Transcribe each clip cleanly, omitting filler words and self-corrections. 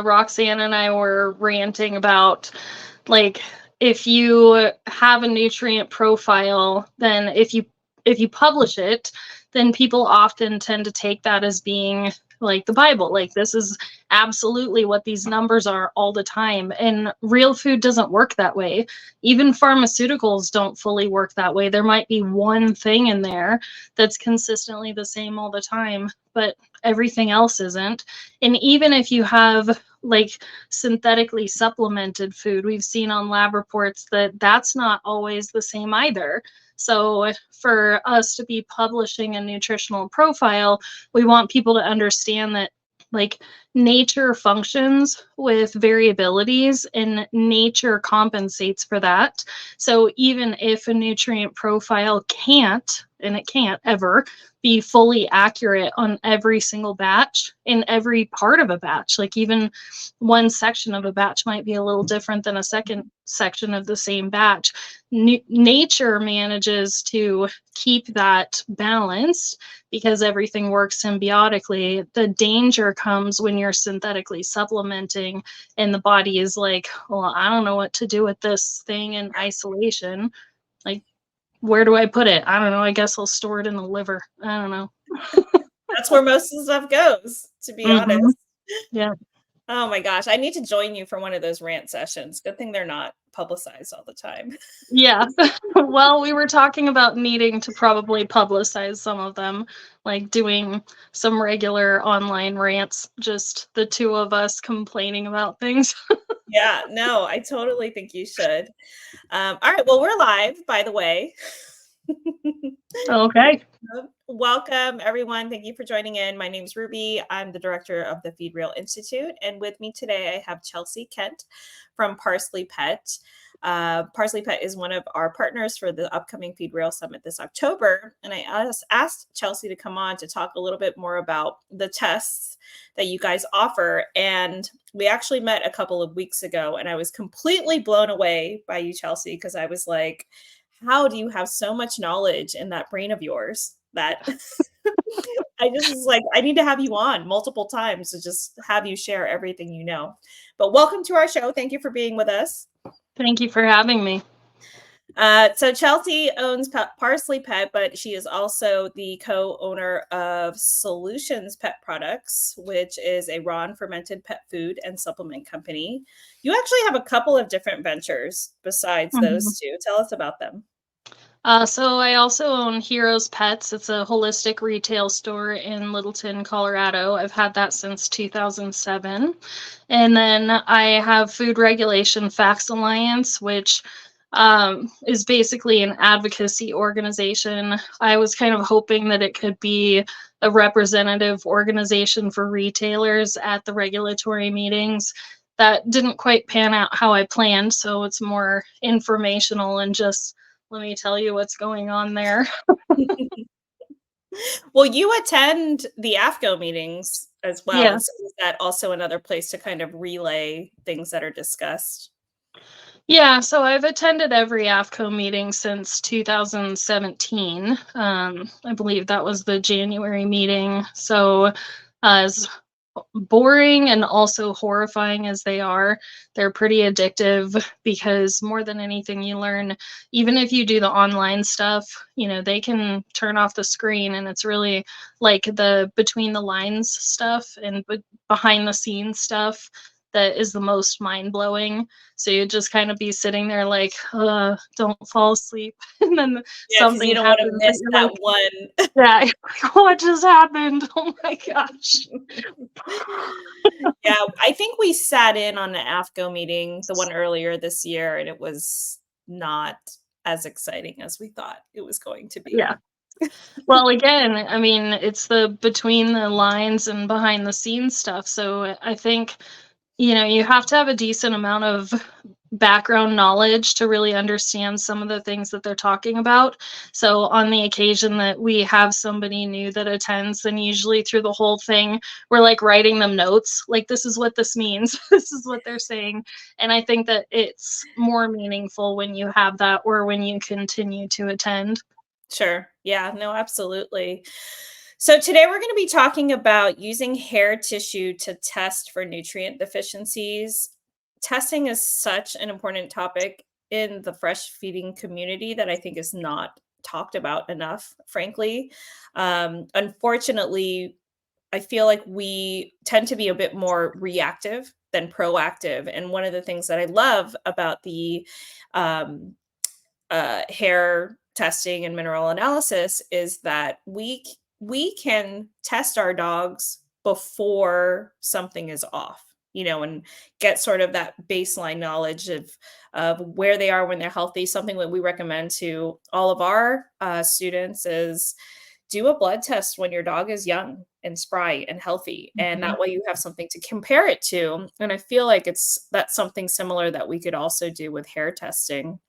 Roxanne and I were ranting about, like, if you have a nutrient profile, then if you publish it, then people often tend to take that as being like the Bible. Like, this is absolutely what these numbers are all the time. And real food doesn't work that way. Even pharmaceuticals don't fully work that way. There might be one thing in there that's consistently the same all the time, but everything else isn't. And even if you have like synthetically supplemented food, we've seen on lab reports that that's not always the same either. So for us to be publishing a nutritional profile, we want people to understand that, like, nature functions with variabilities and nature compensates for that. So even if a nutrient profile can't, and it can't ever be fully accurate on every single batch in every part of a batch, like even one section of a batch might be a little different than a second section of the same batch. Nature manages to keep that balanced because everything works symbiotically. The danger comes when you're synthetically supplementing and the body is like, well, I don't know what to do with this thing in isolation. Like, where do I put it? I don't know. I guess I'll store it in the liver. I don't know. That's where most of the stuff goes, to be honest. Yeah. Oh my gosh, I need to join you for one of those rant sessions. Good thing they're not publicized all the time. Yeah. Well, we were talking about needing to probably publicize some of them, like doing some regular online rants, just the two of us complaining about things. Yeah, no, I totally think you should. All right, well, we're live, by the way. Okay. Welcome, everyone. Thank you for joining in. My name is Ruby. I'm the director of the Feed Real Institute. And with me today, I have Chelsea Kent from Parsley Pet. Parsley Pet is one of our partners for the upcoming Feed Real Summit this October. And I asked Chelsea to come on to talk a little bit more about the tests that you guys offer. And we actually met a couple of weeks ago, and I was completely blown away by you, Chelsea, because I was like, how do you have so much knowledge in that brain of yours that I just was like, I need to have you on multiple times to just have you share everything you know. But welcome to our show. Thank you for being with us. Thank you for having me. So Chelsea owns Parsley Pet, but she is also the co-owner of Solutions Pet Products, which is a raw and fermented pet food and supplement company. You actually have a couple of different ventures besides those two. Tell us about them. So I also own Heroes Pets. It's a holistic retail store in Littleton, Colorado. I've had that since 2007. And then I have Food Regulation Facts Alliance, which is basically an advocacy organization. I was kind of hoping that it could be a representative organization for retailers at the regulatory meetings. That didn't quite pan out how I planned, so it's more informational and just let me tell you what's going on there. Well, you attend the AFCO meetings as well. Yeah. So is that also another place to kind of relay things that are discussed? Yeah, so I've attended every AFCO meeting since 2017. I believe that was the January meeting. So as boring and also horrifying as they are, they're pretty addictive because more than anything you learn, even if you do the online stuff, they can turn off the screen and it's really like the between the lines stuff and behind the scenes stuff that is the most mind-blowing. So you'd just kind of be sitting there like, don't fall asleep. And then something you don't happens want to miss that like, one. yeah, what just happened? Oh my gosh. Yeah, I think we sat in on the AFCO meeting, the one earlier this year, and it was not as exciting as we thought it was going to be. Yeah. Well, again, I mean, it's the between the lines and behind the scenes stuff. So I think, you have to have a decent amount of background knowledge to really understand some of the things that they're talking about. So on the occasion that we have somebody new that attends, then usually through the whole thing, we're like writing them notes, like, this is what this means. This is what they're saying. And I think that it's more meaningful when you have that or when you continue to attend. Sure. Yeah, no, absolutely. So today we're going to be talking about using hair tissue to test for nutrient deficiencies. Testing is such an important topic in the fresh feeding community that I think is not talked about enough, frankly. Unfortunately, I feel like we tend to be a bit more reactive than proactive. And one of the things that I love about the um, hair testing and mineral analysis is that we can test our dogs before something is off, and get sort of that baseline knowledge of where they are when they're healthy. Something that we recommend to all of our students is do a blood test when your dog is young and spry and healthy, and Mhm. that way you have something to compare it to. And I feel like that's something similar that we could also do with hair testing.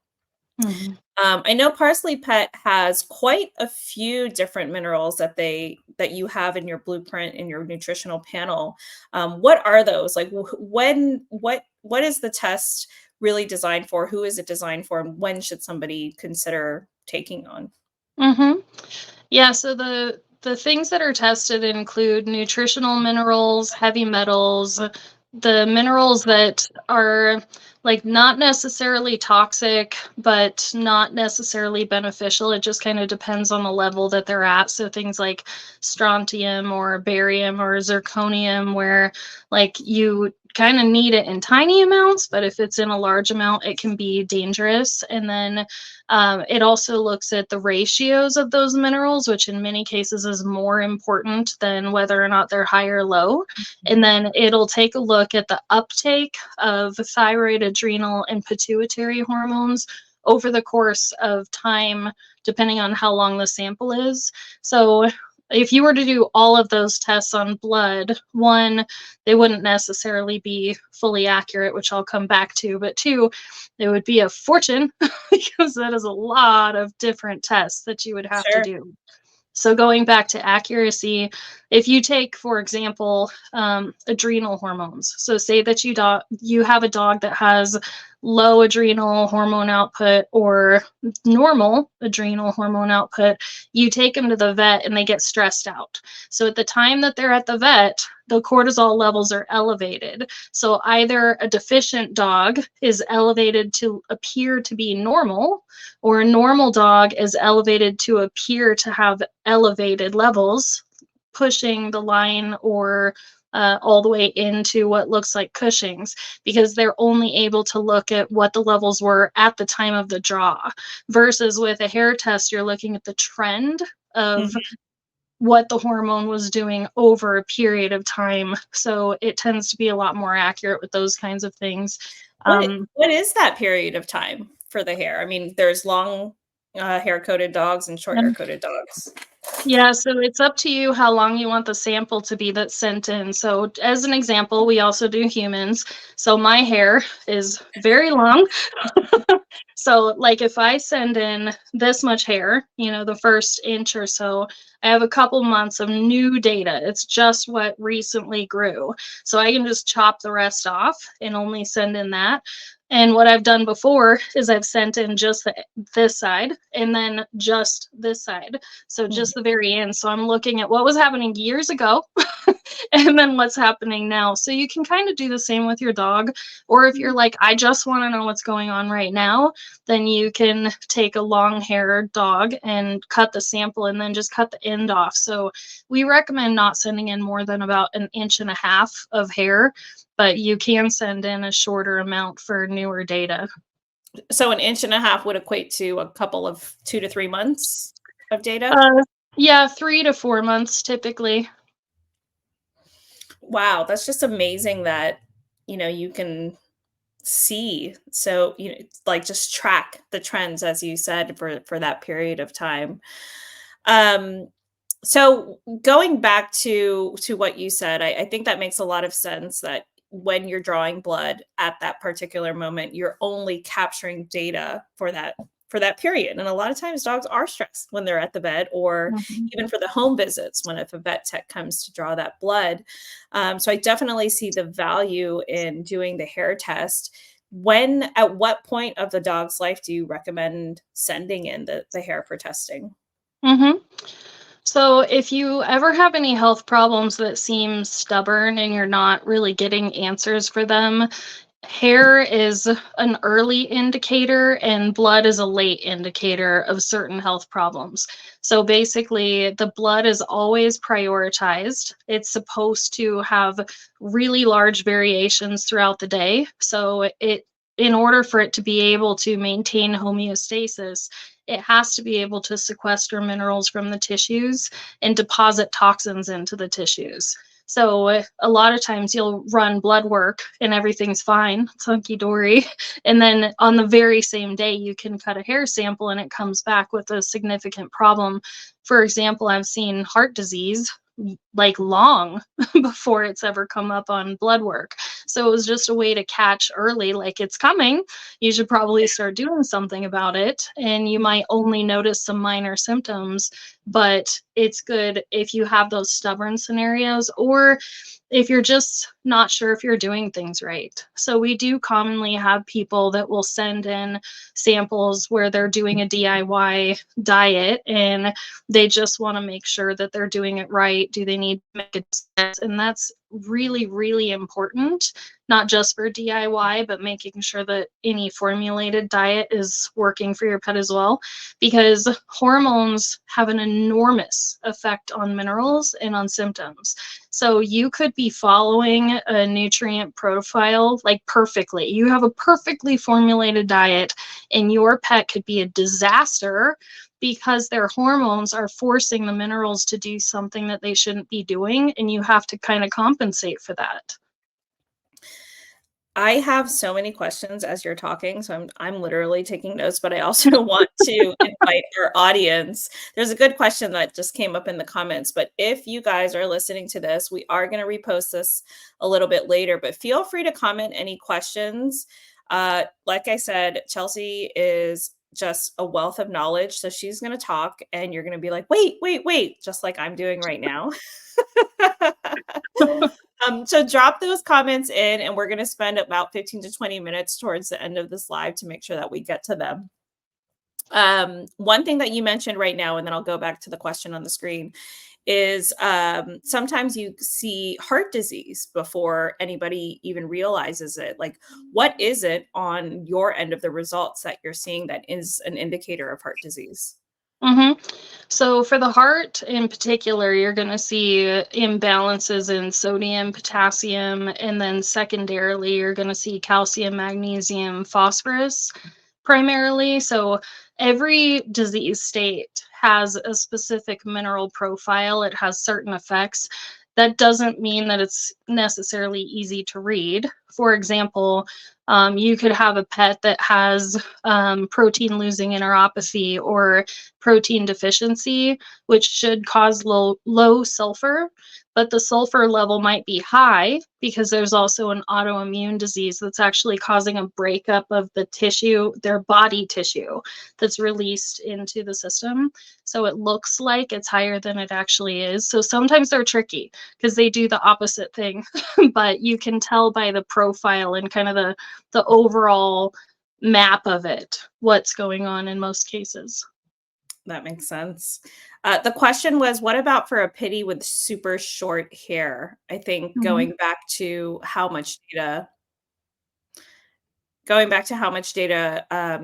Mhm. I know Parsley Pet has quite a few different minerals that you have in your blueprint in your nutritional panel. What are those? Like what is the test really designed for? Who is it designed for? And when should somebody consider taking on? Mhm. Yeah, so the things that are tested include nutritional minerals, heavy metals, the minerals that are like not necessarily toxic, but not necessarily beneficial. It just kind of depends on the level that they're at. So things like strontium or barium or zirconium, where like you kind of need it in tiny amounts, but if it's in a large amount, it can be dangerous. And then it also looks at the ratios of those minerals, which in many cases is more important than whether or not they're high or low. And then it'll take a look at the uptake of thyroid, adrenal, and pituitary hormones over the course of time, depending on how long the sample is. So if you were to do all of those tests on blood, one, they wouldn't necessarily be fully accurate, which I'll come back to, but two, it would be a fortune because that is a lot of different tests that you would have to Sure. do. So going back to accuracy, if you take, for example, adrenal hormones. So say that you have a dog that has low adrenal hormone output or normal adrenal hormone output, you take them to the vet and they get stressed out. So at the time that they're at the vet, the cortisol levels are elevated. So either a deficient dog is elevated to appear to be normal, or a normal dog is elevated to appear to have elevated levels, pushing the line or all the way into what looks like Cushing's, because they're only able to look at what the levels were at the time of the draw. Versus with a hair test, you're looking at the trend of Mhm. what the hormone was doing over a period of time. So it tends to be a lot more accurate with those kinds of things. What Um, what is that period of time for the hair? I mean, there's long hair coated dogs and short hair coated dogs. Yeah, so it's up to you how long you want the sample to be that's sent in. So, as an example, we also do humans. So, my hair is very long. So, like, if I send in this much hair, the first inch or so, I have a couple months of new data. It's just what recently grew. So, I can just chop the rest off and only send in that. And what I've done before is I've sent in just this side and then just this side. So Mhm. just the very end. So I'm looking at what was happening years ago and then what's happening now. So you can kind of do the same with your dog. Or if you're like, I just want to know what's going on right now, then you can take a long haired dog and cut the sample and then just cut the end off. So we recommend not sending in more than about an inch and a half of hair, but you can send in a shorter amount for newer data. So an inch and a half would equate to a couple of 2 to 3 months of data. Uh, yeah, 3 to 4 months typically. Wow, that's just amazing that you can see. So like just track the trends as you said for that period of time. Um, so going back to what you said, I think that makes a lot of sense that when you're drawing blood at that particular moment, you're only capturing data for that period. And a lot of times dogs are stressed when they're at the vet or Mhm. even for the home visits when if a vet tech comes to draw that blood. So I definitely see the value in doing the hair test. At what point of the dog's life do you recommend sending in the hair for testing? Mhm. So, if you ever have any health problems that seem stubborn and you're not really getting answers for them, hair is an early indicator and blood is a late indicator of certain health problems. So, basically, the blood is always prioritized. It's supposed to have really large variations throughout the day. So, in order for it to be able to maintain homeostasis, it has to be able to sequester minerals from the tissues and deposit toxins into the tissues. So a lot of times you'll run blood work and everything's fine, it's hunky dory. And then on the very same day, you can cut a hair sample and it comes back with a significant problem. For example, I've seen heart disease like long before it's ever come up on blood work. So it was just a way to catch early, like it's coming. You should probably start doing something about it. And you might only notice some minor symptoms, but it's good if you have those stubborn scenarios or if you're just not sure if you're doing things right. So we do commonly have people that will send in samples where they're doing a DIY diet and they just want to make sure that they're doing it right. Do they need to make a test? And that's really, really important, not just for DIY, but making sure that any formulated diet is working for your pet as well, because hormones have an enormous effect on minerals and on symptoms. So you could be following a nutrient profile like perfectly. You have a perfectly formulated diet, and your pet could be a disaster because their hormones are forcing the minerals to do something that they shouldn't be doing, and you have to kind of compensate for that. I have so many questions as you're talking, so I'm literally taking notes, but I also want to invite our audience. There's a good question that just came up in the comments, but if you guys are listening to this, we are going to repost this a little bit later, but feel free to comment any questions. Like I said, Chelsea is just a wealth of knowledge, so she's going to talk and you're going to be like, "Wait, wait, wait," just like I'm doing right now. So drop those comments in, and we're going to spend about 15 to 20 minutes towards the end of this live to make sure that we get to them. One thing that you mentioned right now, and then I'll go back to the question on the screen, is sometimes you see heart disease before anybody even realizes it. Like, what is it on your end of the results that you're seeing that is an indicator of heart disease? hmm So for the heart in particular, you're going to see imbalances in sodium, potassium, and then secondarily, you're going to see calcium, magnesium, phosphorus primarily. So every disease state has a specific mineral profile. It has certain effects. That doesn't mean that it's necessarily easy to read. For example, you could have a pet that has protein losing enteropathy or protein deficiency, which should cause low sulfur, but the sulfur level might be high because there's also an autoimmune disease that's actually causing a breakup of the tissue, their body tissue, that's released into the system. So it looks like it's higher than it actually is. So sometimes they're tricky because they do the opposite thing, but you can tell by the profile and kind of the overall map of it what's going on in most cases. That makes sense. The question was, what about for a pitty with super short hair? I think Mhm. going back to how much data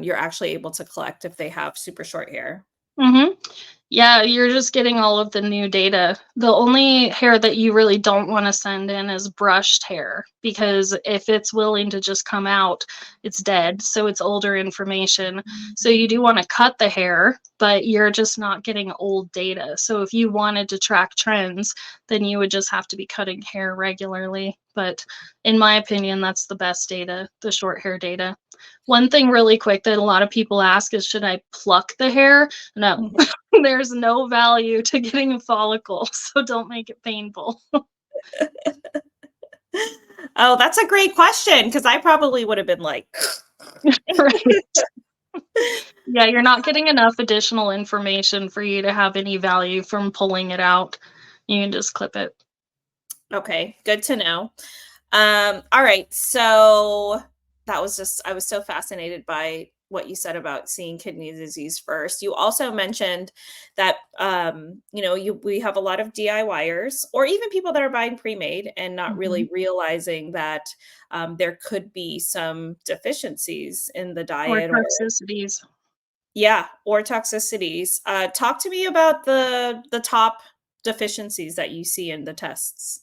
you're actually able to collect if they have super short hair. Mhm. Yeah, you're just getting all of the new data. The only hair that you really don't want to send in is brushed hair because if it's willing to just come out, it's dead. So it's older information. So you do want to cut the hair, but you're just not getting old data. So if you wanted to track trends, then you would just have to be cutting hair regularly. But in my opinion, that's the best data, the short hair data. One thing really quick that a lot of people ask is, should I pluck the hair? No, Mhm. there's no value to getting a follicle, so don't make it painful. Oh, that's a great question because I probably would have been like, Right. Yeah, you're not getting enough additional information for you to have any value from pulling it out. You can just clip it. okay, good to know. All right. So that was just, I was so fascinated by what you said about seeing kidney disease first. You also mentioned that we have a lot of DIYers or even people that are buying pre-made and not Mhm. really realizing that there could be some deficiencies in the Or diet, or toxicities. yeah, or toxicities. Talk to me about the top deficiencies that you see in the tests.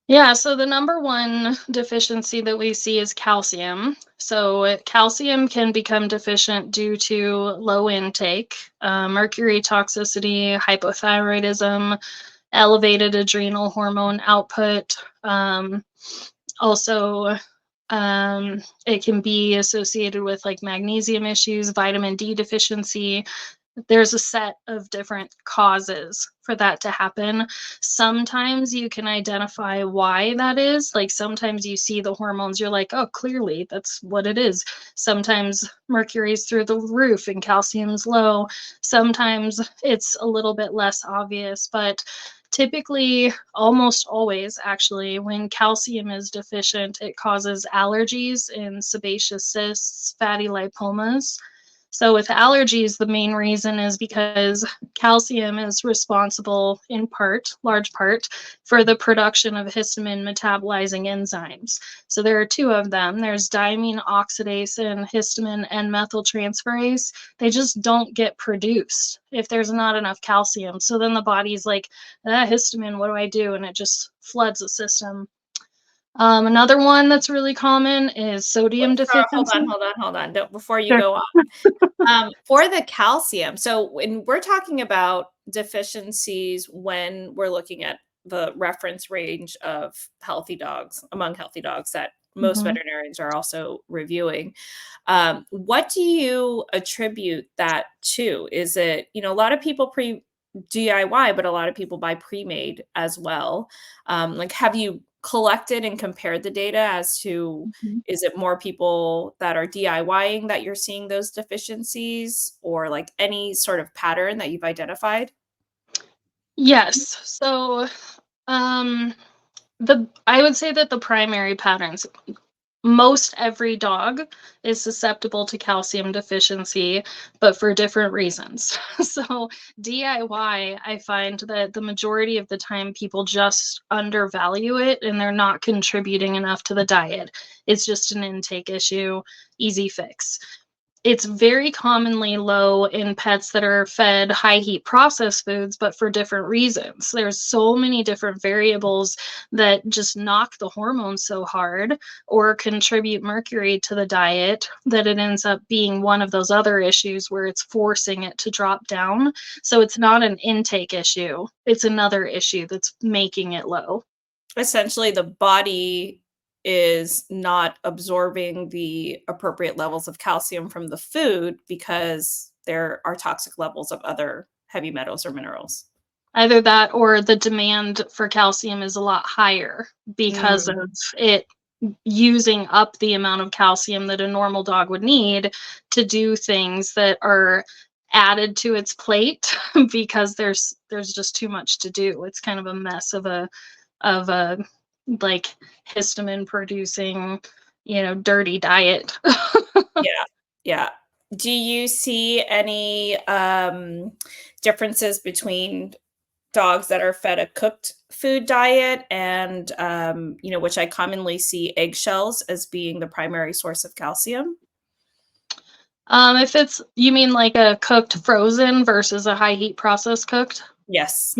Yeah, so the number one deficiency that we see is calcium. So calcium can become deficient due to low intake, mercury toxicity, hypothyroidism, elevated adrenal hormone output. Also, it can be associated with like magnesium issues, vitamin D deficiency. There's a set of different causes for that to happen. Sometimes you can identify why that is. Like sometimes you see the hormones, you're like, oh, clearly that's what it is. Sometimes mercury's through the roof and calcium's low. Sometimes it's a little bit less obvious, but typically, almost always actually, when calcium is deficient, it causes allergies in sebaceous cysts, fatty lipomas. So, with allergies, the main reason is because calcium is responsible, in part, large part, for the production of histamine metabolizing enzymes. So, there are two of them, there's diamine oxidase and histamine N methyltransferase. They just don't get produced if there's not enough calcium. So, then the body's like, histamine, what do I do? And it just floods the system. Another one that's really common is sodium Hold on, deficiency. hold on, hold on. Before you Sure. go on, for the calcium, so when we're talking about deficiencies, when we're looking at the reference range of healthy dogs, among healthy dogs that most Mhm. veterinarians are also reviewing, what do you attribute that to? Is it, a lot of people pre DIY, but a lot of people buy pre-made as well. Like, have you collected and compared the data as to, Mhm. is it more people that are DIYing that you're seeing those deficiencies, or like any sort of pattern that you've identified? Yes. So, um, I would say that the primary patterns, most every dog is susceptible to calcium deficiency, but for different reasons. So, DIY, I find that the majority of the time people just undervalue it and they're not contributing enough to the diet. It's just an intake issue, easy fix. It's very commonly low in pets that are fed high heat processed foods, but for different reasons. There's so many different variables that just knock the hormones so hard or contribute mercury to the diet that it ends up being one of those other issues where it's forcing it to drop down. So it's not an intake issue, it's another issue that's making it low. Essentially, the body is not absorbing the appropriate levels of calcium from the food because there are toxic levels of other heavy metals or minerals. Either that or the demand for calcium is a lot higher because Mm, of it using up the amount of calcium that a normal dog would need to do things that are added to its plate because there's just too much to do. It's kind of a mess of a like histamine producing, dirty diet. yeah, yeah. Do you see any, differences between dogs that are fed a cooked food diet and, which I commonly see eggshells as being the primary source of calcium? If it's you mean like a cooked frozen versus a high heat processed cooked? Yes.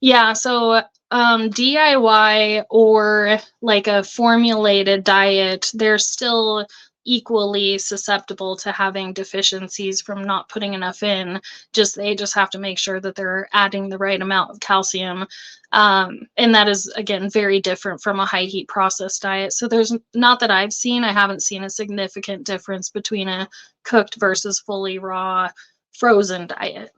Yeah, so DIY or like a formulated diet, they're still equally susceptible to having deficiencies from not putting enough in. Just they just have to make sure that they're adding the right amount of calcium. And that is again very different from a high heat processed diet. So there's not that I've seen, I haven't seen a significant difference between a cooked versus fully raw frozen diet.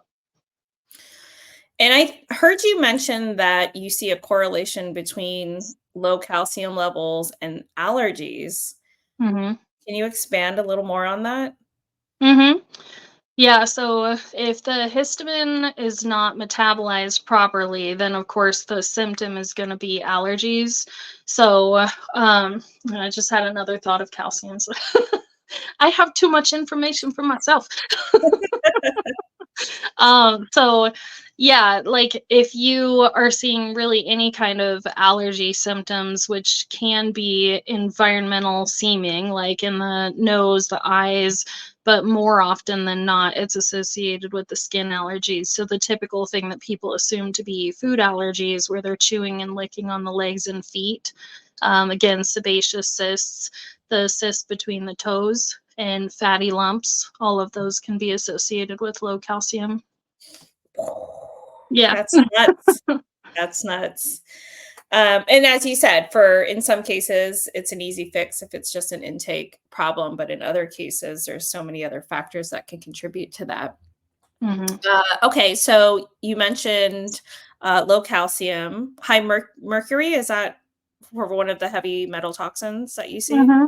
And I heard you mention that you see a correlation between low calcium levels and allergies. Mhm. Can you expand a little more on that? Mhm. Yeah, so if the histamine is not metabolized properly, then of course the symptom is going to be allergies. So, I just had another thought of calcium. So I have too much information for myself. So yeah, like if you are seeing really any kind of allergy symptoms, which can be environmental seeming, like in the nose, the eyes, but more often than not, it's associated with the skin allergies. So the typical thing that people assume to be food allergies, where they're chewing and licking on the legs and feet. Again, sebaceous cysts, the cysts between the toes, and fatty lumps, all of those can be associated with low calcium. Yeah. That's nuts. That's nuts. And as you said, for in some cases, it's an easy fix if it's just an intake problem, but in other cases, there's so many other factors that can contribute to that. Mhm. Okay, so you mentioned low calcium, high mercury. Is that for one of the heavy metal toxins that you see? Mhm.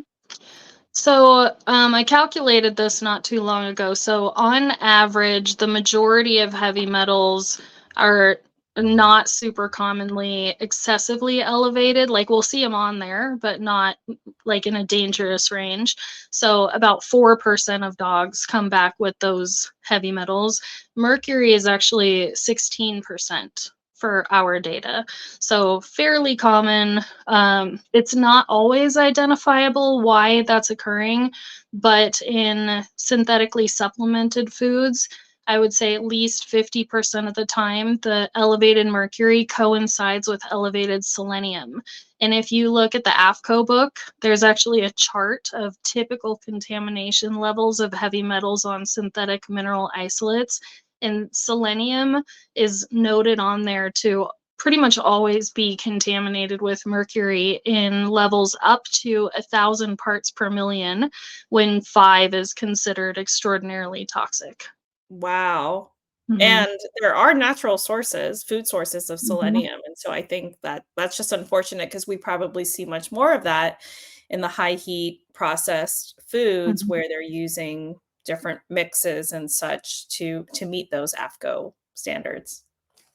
So, I calculated this not too long ago. So, on average, the majority of heavy metals are not super commonly excessively elevated. Like, we'll see them on there, but not like in a dangerous range. So, about 4% of dogs come back with those heavy metals. Mercury is actually 16% for our data. So, fairly common. It's not always identifiable why that's occurring, but in synthetically supplemented foods, I would say at least 50% of the time, the elevated mercury coincides with elevated selenium. And if you look at the AFCO book, there's actually a chart of typical contamination levels of heavy metals on synthetic mineral isolates. And selenium is noted on there to pretty much always be contaminated with mercury in levels up to 1,000 parts per million, when 5 is considered extraordinarily toxic. Wow. Mhm, And there are natural sources, food sources of mhm, selenium, and so I think that that's just unfortunate because we probably see much more of that in the high heat processed foods mhm. where they're using different mixes and such to meet those AFCO standards.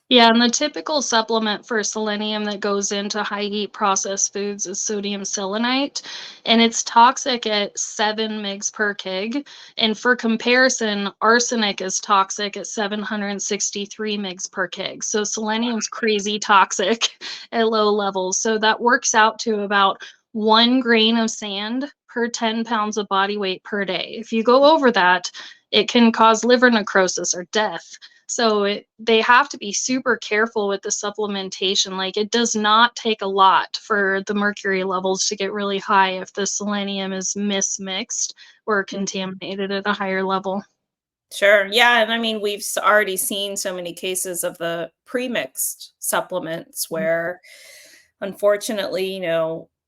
Yeah, and the typical supplement for selenium that goes into high heat processed foods is sodium selenite, and it's toxic at 7 mg per kg. And for comparison, arsenic is toxic at 763 mg per kg. So selenium's crazy toxic at low levels. So that works out to about 1 grain of sand per 10 pounds of body weight per day. If you go over that, it can cause liver necrosis or death. So they have to be super careful with the supplementation. Like it does not take a lot for the mercury levels to get really high if the selenium is mismixed or Mhm. contaminated at a higher level. Sure. Yeah, and I mean, we've already seen so many cases of the pre-mixed supplements where unfortunately,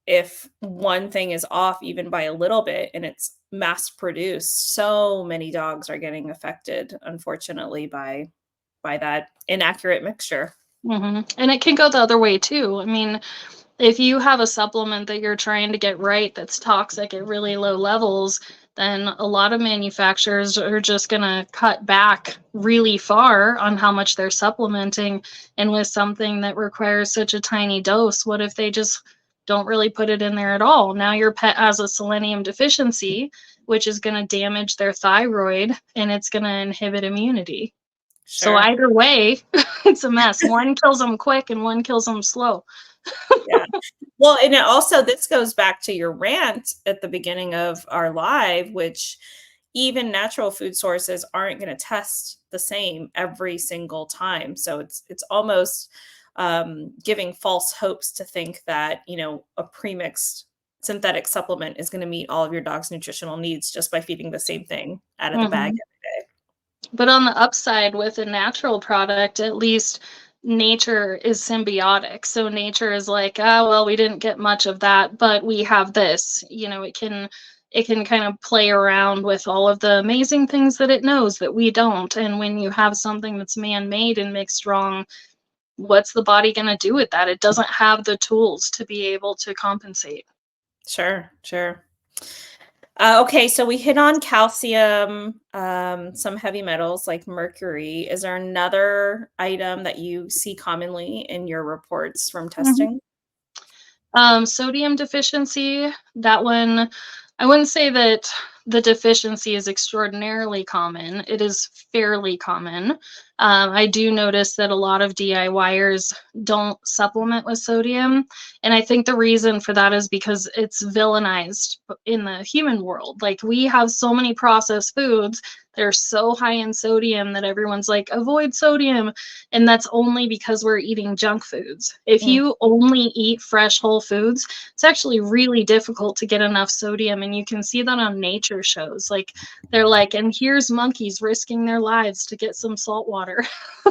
if one thing is off even by a little bit and it's mass produced, so many dogs are getting affected, unfortunately, by that inaccurate mixture. And it can go the other way too. I mean, if you have a supplement that you're trying to get right that's toxic at really low levels, then a lot of manufacturers are just going to cut back really far on how much they're supplementing. And with something that requires such a tiny dose, what if they just don't really put it in there at all? Now your pet has a selenium deficiency, which is going to damage their thyroid and it's going to inhibit immunity. So Sure. either way, it's a mess. One kills them quick and one kills them slow. Yeah. Well, and it also this goes back to your rant at the beginning of our live, which even natural food sources aren't going to test the same every single time. So it's almost giving false hopes to think that a premixed synthetic supplement is going to meet all of your dog's nutritional needs just by feeding the same thing out of the bag Mhm. every day. But on the upside, with a natural product, at least nature is symbiotic. So nature is like, ah, well, we didn't get much of that, but we have this. It can kind of play around with all of the amazing things that it knows that we don't. And when you have something that's man-made and mixed wrong, what's the body going to do with that? It doesn't have the tools to be able to compensate. Sure, sure. Okay, so we hit on calcium, some heavy metals like mercury. Is there another item that you see commonly in your reports from testing? Sodium deficiency, that one, I wouldn't say that the deficiency is extraordinarily common. It is fairly common. I do notice that a lot of DIYers don't supplement with sodium. And I think the reason for that is because it's villainized in the human world. Like, we have so many processed foods that are so high in sodium that everyone's like, avoid sodium. And that's only because we're eating junk foods. If Mm. you only eat fresh whole foods, it's actually really difficult to get enough sodium. And you can see that on nature shows. Like, they're like, and here's monkeys risking their lives to get some salt water.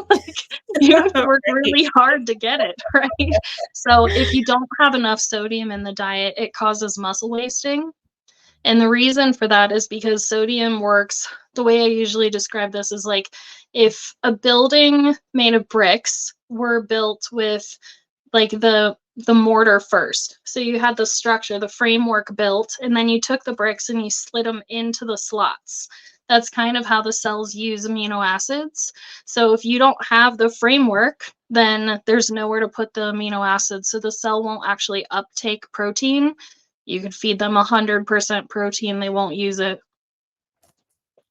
Like, you have to work Right. really hard to get it, right? So if you don't have enough sodium in the diet, it causes muscle wasting. And the reason for that is because sodium works the way I usually describe this is like, if a building made of bricks were built with like the mortar first. So you had the structure, the framework built, and then you took the bricks and you slid them into the slots. That's kind of how the cells use amino acids. So if you don't have the framework, then there's nowhere to put the amino acids. So the cell won't actually uptake protein. You could feed them 100% protein, they won't use it.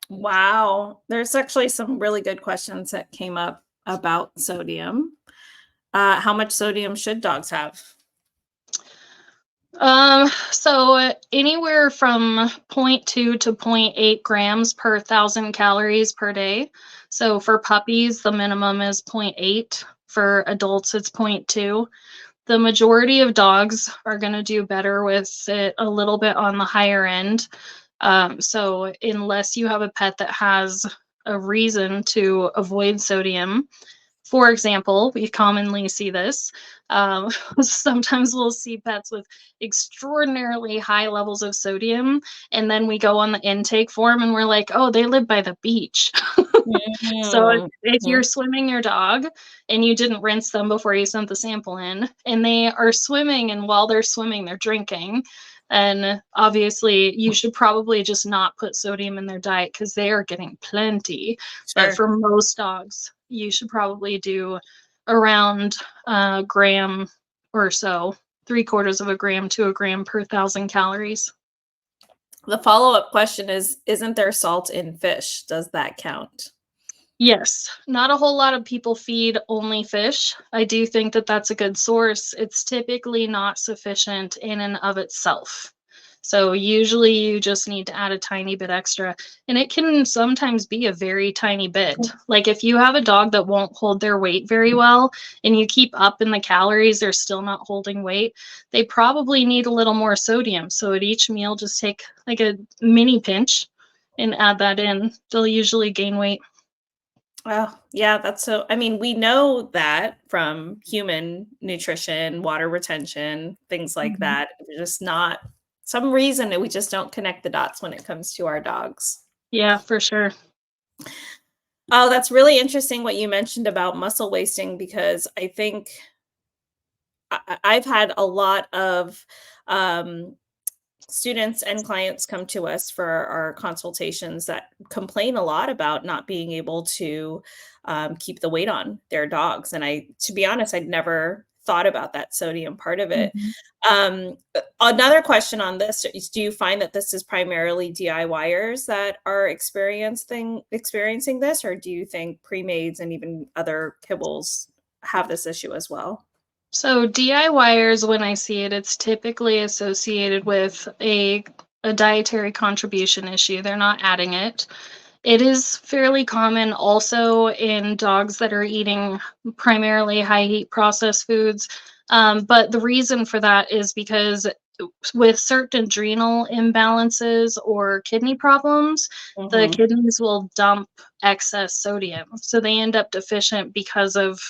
Wow. There's actually some really good questions that came up about sodium. How much sodium should dogs have? So anywhere from zero 0.2 to zero 0.8 grams per 1,000 calories per day. So for puppies, the minimum is 0.8. For adults, it's 0.2. The majority of dogs are going to do better with it a little bit on the higher end. So unless you have a pet that has a reason to avoid sodium, for example, we commonly see this. Um, Sometimes we'll see pets with extraordinarily high levels of sodium, and then we go on the intake form and we're like, oh, they live by the beach. So if Mhm. you're swimming your dog and you didn't rinse them before you sent the sample in, and they are swimming, and while they're swimming, they're drinking, and obviously you should probably just not put sodium in their diet because they are getting plenty. But Sure. for most dogs, you should probably do around a gram or so, 3/4 of a gram to a gram per 1,000 calories. The follow-up question is, isn't there salt in fish? Does that count? Yes, not a whole lot of people feed only fish. I do think that that's a good source. It's typically not sufficient in and of itself. So usually you just need to add a tiny bit extra. And it can sometimes be a very tiny bit. Like, if you have a dog that won't hold their weight very well and you keep up in the calories, they're still not holding weight, they probably need a little more sodium. So at each meal, just take like a mini pinch and add that in. They'll usually gain weight. Oh, yeah, that's so I mean, we know that from human nutrition, water retention, things like Mhm. that. We're just not some reason that we just don't connect the dots when it comes to our dogs. Yeah, for sure. Oh, that's really interesting what you mentioned about muscle wasting because I think I've had a lot of um, students and clients come to us for our consultations that complain a lot about not being able to keep the weight on their dogs. And to be honest, I'd never thought about that sodium part of it. Mhm. Another question on this is, do you find that this is primarily DIYers that are experiencing this, or do you think pre-mades and even other kibbles have this issue as well? So DIYers, when I see it, it's typically associated with a dietary contribution issue. They're not adding it. It is fairly common also in dogs that are eating primarily high heat processed foods. But the reason for that is because with certain adrenal imbalances or kidney problems, the Hmm. kidneys will dump excess sodium. So they end up deficient because of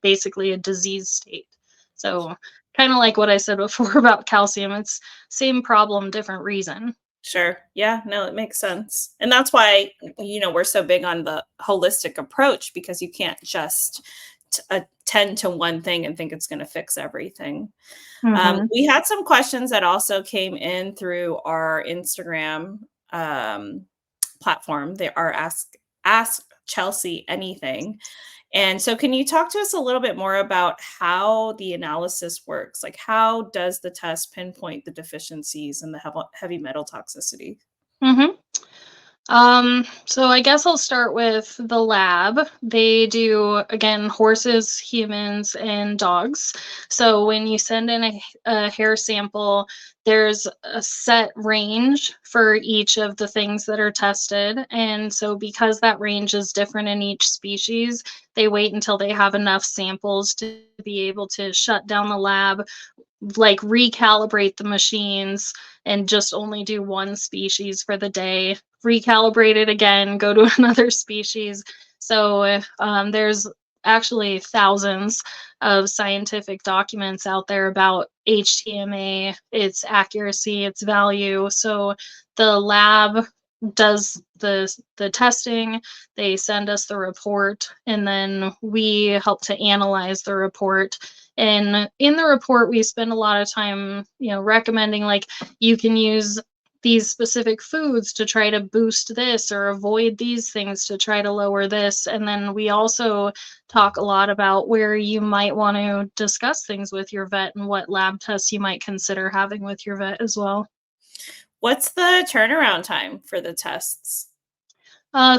basically a disease state. So, kind of like what I said before about calcium, it's same problem, different reason. Sure. Yeah, no, it makes sense. And that's why, we're so big on the holistic approach because you can't just attend to one thing and think it's going to fix everything. Hmm. We had some questions that also came in through our Instagram um, platform. They are ask Chelsea anything. And so, can you talk to us a little bit more about how the analysis works? Like, how does the test pinpoint the deficiencies and the heavy metal toxicity? Mm-hmm. So I guess I'll start with the lab. They do, again, horses, humans, and dogs. So when you send in a hair sample, there's a set range for each of the things that are tested. And so because that range is different in each species, they wait until they have enough samples to be able to shut down the lab, like recalibrate the machines and just only do one species for the day, recalibrate it again, go to another species. So there's actually thousands of scientific documents out there about HTMA, its accuracy, its value. So the lab does the testing, they send us the report, and then we help to analyze the report. And in the report, we spend a lot of time, recommending, like, you can use these specific foods to try to boost this, or avoid these things to try to lower this. And then we also talk a lot about where you might want to discuss things with your vet and what lab tests you might consider having with your vet as well. What's the turnaround time for the tests?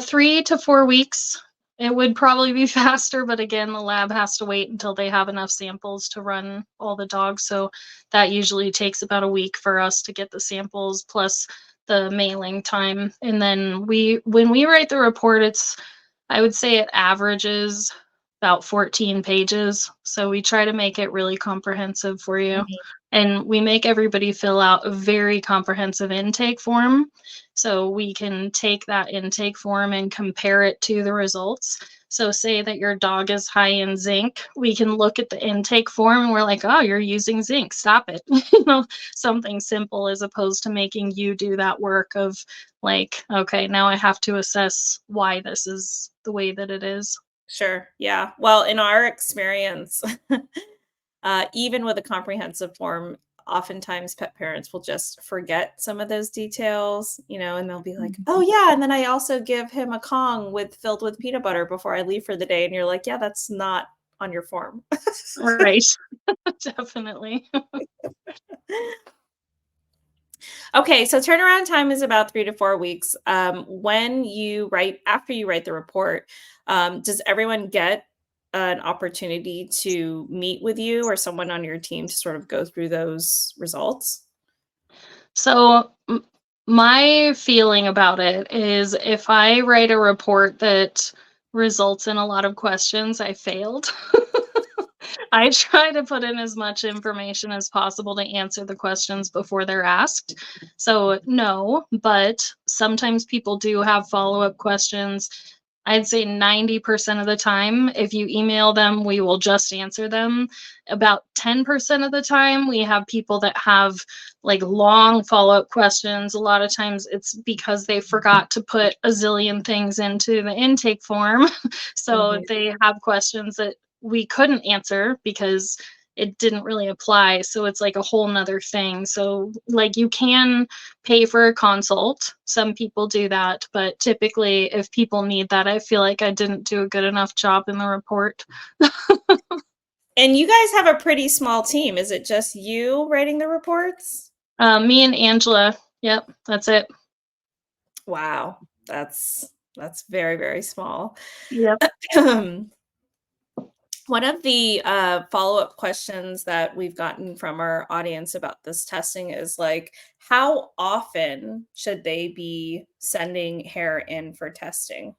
3 to 4 weeks. It would probably be faster, but again, the lab has to wait until they have enough samples to run all the dogs. So that usually takes about a week for us to get the samples, plus the mailing time. And then when we write the report, I would say it averages about 14 pages. So we try to make it really comprehensive for you. Mhm. And we make everybody fill out a very comprehensive intake form. So we can take that intake form and compare it to the results. So say that your dog is high in zinc, we can look at the intake form and we're like, oh, you're using zinc, stop it. Something simple, as opposed to making you do that work of, like, okay, now I have to assess why this is the way that it is. Sure. Yeah. Well, in our experience, even with a comprehensive form, oftentimes pet parents will just forget some of those details, and they'll be like, "Oh Mhm. yeah," and then I also give him a Kong filled with peanut butter before I leave for the day, and you're like, "Yeah, that's not on your form." Right. Definitely. Okay, so turnaround time is about 3 to 4 weeks. After you write the report, does everyone get an opportunity to meet with you or someone on your team to sort of go through those results? So, my feeling about it is, if I write a report that results in a lot of questions, I failed. I try to put in as much information as possible to answer the questions before they're asked. So, no, but sometimes people do have follow up questions. I'd say 90% of the time, if you email them, we will just answer them. About 10% of the time, we have people that have, like, long follow up questions. A lot of times it's because they forgot to put a zillion things into the intake form. So Mhm. they have questions that we couldn't answer because it didn't really apply. So it's like a whole nother thing. So, like, you can pay for a consult. Some people do that, but typically, if people need that, I feel like I didn't do a good enough job in the report. And you guys have a pretty small team. Is it just you writing the reports? Me and Angela. Yep, that's it. Wow, that's very, very small. Yep. One of the follow-up questions that we've gotten from our audience about this testing is like, how often should they be sending hair in for testing?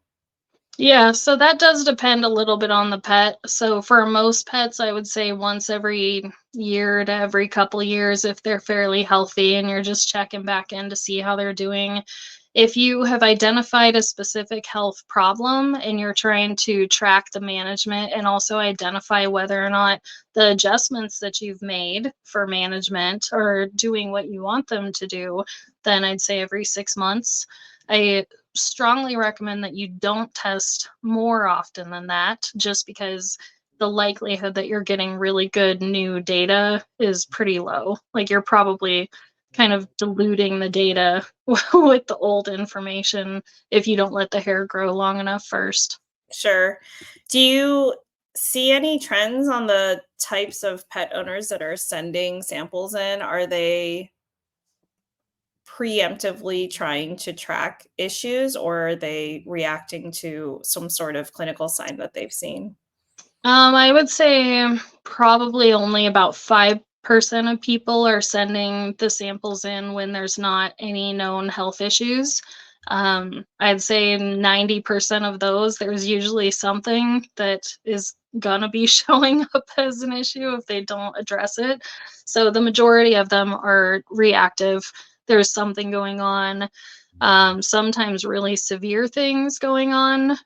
Yeah, so that does depend a little bit on the pet. So for most pets, I would say once every year to every couple years, if they're fairly healthy and you're just checking back in to see how they're doing. If you have identified a specific health problem and you're trying to track the management and also identify whether or not the adjustments that you've made for management are doing what you want them to do, then I'd say every 6 months. I strongly recommend that you don't test more often than that, just because the likelihood that you're getting really good new data is pretty low. Like, you're probably kind of diluting the data with the old information if you don't let the hair grow long enough first. Sure. Do you see any trends on the types of pet owners that are sending samples in? Are they preemptively trying to track issues, or are they reacting to some sort of clinical sign that they've seen? I would say probably only about 5% of people are sending the samples in when there's not any known health issues. I'd say 90% of those, there's usually something that is gonna be showing up as an issue if they don't address it. So the majority of them are reactive. There's something going on. Sometimes really severe things going on.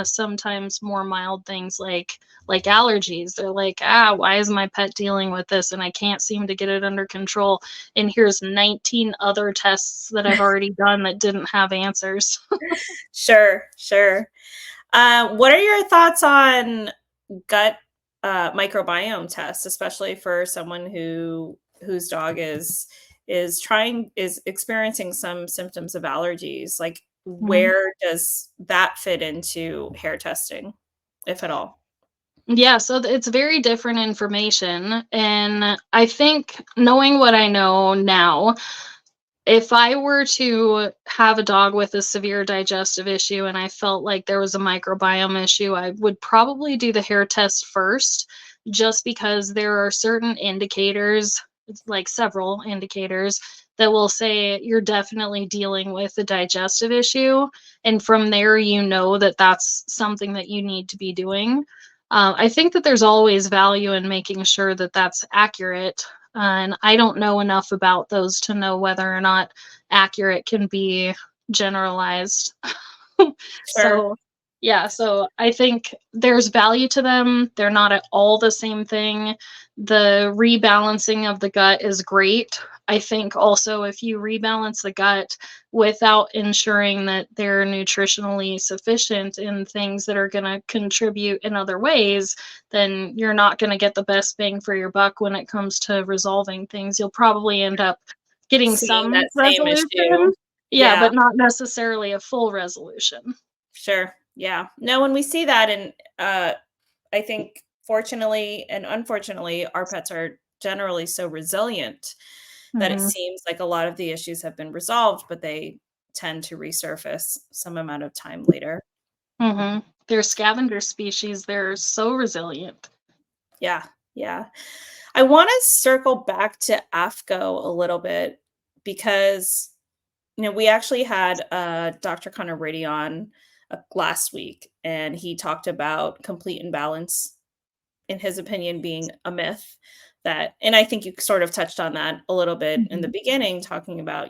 Sometimes more mild things like allergies. They're like, why is my pet dealing with this and I can't seem to get it under control? And here's 19 other tests that I've already done that didn't have answers. Sure, sure. What are your thoughts on gut microbiome tests, especially for someone whose dog is experiencing some symptoms of allergies? Like, Mhm. where does that fit into hair testing, if at all? Yeah, so it's very different information. And I think knowing what I know now, if I were to have a dog with a severe digestive issue and I felt like there was a microbiome issue, I would probably do the hair test first, just because there are certain indicators, like several indicators, that will say you're definitely dealing with a digestive issue. And from there, you know that that's something that you need to be doing. I think that there's always value in making sure that that's accurate, and I don't know enough about those to know whether or not accurate can be generalized. Sure. So, yeah, so I think there's value to them. They're not at all the same thing. The rebalancing of the gut is great. I think also if you rebalance the gut without ensuring that they're nutritionally sufficient in things that are going to contribute in other ways, then you're not going to get the best bang for your buck when it comes to resolving things. You'll probably end up getting Seeing some that same issue. resolution. Yeah, Yeah. but not necessarily a full resolution. Sure. Yeah. No, when we see that, and I think fortunately and unfortunately, our pets are generally so resilient that it Mhm, seems like a lot of the issues have been resolved, but they tend to resurface some amount of time later. mhm. They're scavenger species, they're so resilient. Yeah. Yeah. I want to circle back to AFCO a little bit because, we actually had Dr. Connor Brady on last week, and he talked about complete imbalance, in his opinion, being a myth. That, and I think you sort of touched on that a little bit in the Mhm, beginning, talking about,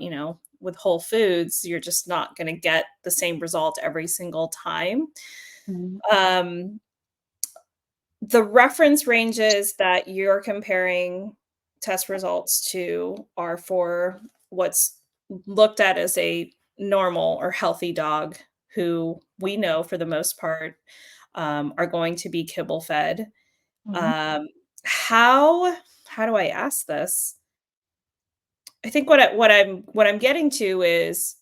with whole foods, you're just not going to get the same result every single time. mhm, Um, the reference ranges that you're comparing test results to are for what's looked at as a normal or healthy dog, who we know for the most part are going to be kibble fed. mhm, Um, how do I ask this? I think what I'm getting to is,